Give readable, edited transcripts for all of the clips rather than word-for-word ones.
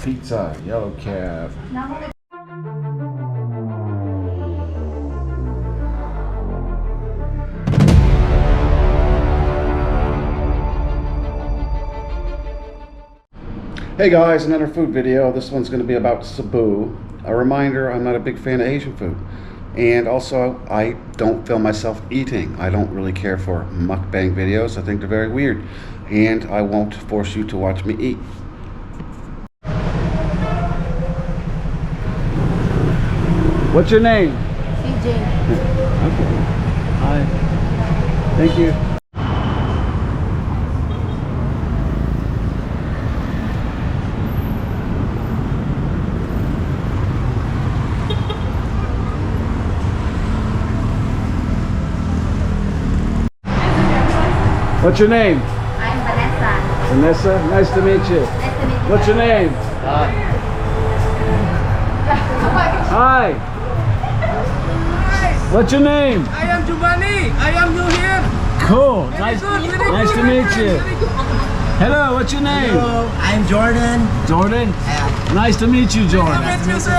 pizza, yellow cab. Hey guys, another food video. This one's going to be about Cebu. A reminder, I'm not a big fan of Asian food. And also, I don't film myself eating. I don't really care for mukbang videos. I think they're very weird. And I won't force you to watch me eat. What's your name? CJ. Okay. Hi. Thank you. What's your name? I'm Vanessa. Vanessa, nice to meet you. Nice to meet you. What's your name? Hi. What's your name? I am Giovanni. I am new here. Cool. Very Nice good, to very meet good. you. Hello, what's your name? Hello, I'm Jordan. Jordan? Nice to meet you, Jordan. Nice to meet you, sir.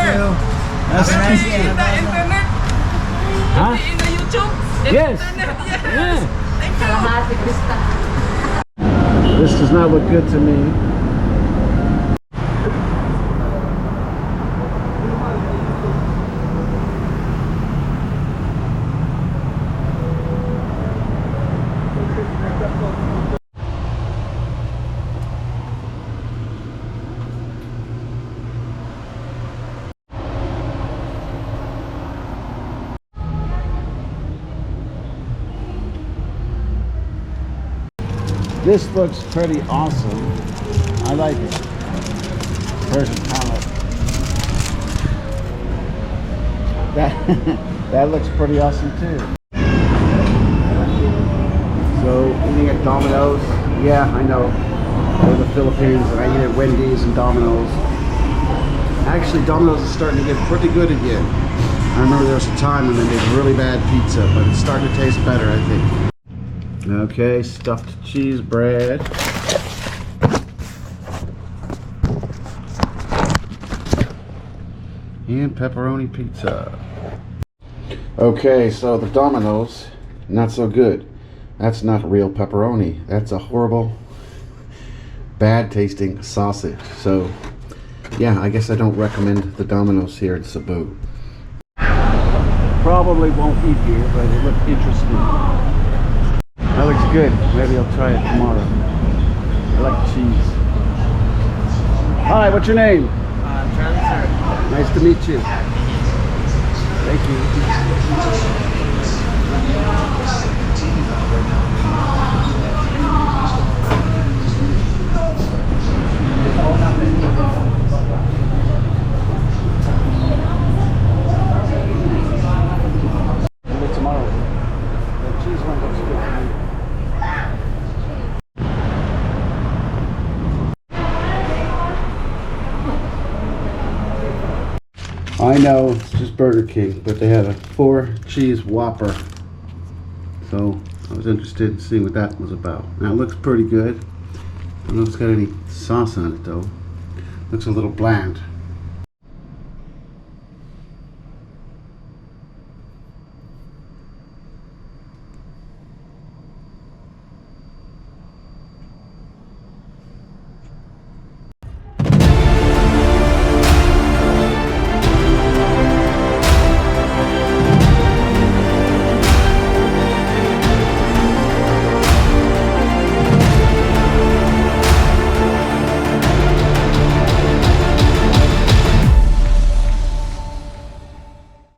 That's Maybe nice. in the internet. Huh? In the YouTube. In Yes. the internet. Yes. Yeah. Thank you. This does not look good to me. This looks pretty awesome. I like it. Persian palette. That looks pretty awesome too. So eating at Domino's, yeah, I know. I go to the Philippines and I eat at Wendy's and Domino's. Actually, Domino's is starting to get pretty good again. I remember there was a time when they made really bad pizza, but it's starting to taste better, I think. Okay, stuffed cheese bread. And pepperoni pizza. Okay, so the Domino's, not so good. That's not real pepperoni. That's a horrible, bad tasting sausage. So, yeah, I guess I don't recommend the Domino's here in Cebu. Probably won't eat here, but it looked interesting. That looks good. Maybe I'll try it tomorrow. I like cheese. Hi, what's your name? Charlie, sir. Nice to meet you. Thank you. Maybe tomorrow. The cheese one looks good to me. I know it's just Burger King, but they had a 4-cheese Whopper. So I was interested in seeing what that was about. Now it looks pretty good. I don't know if it's got any sauce on it though. Looks a little bland.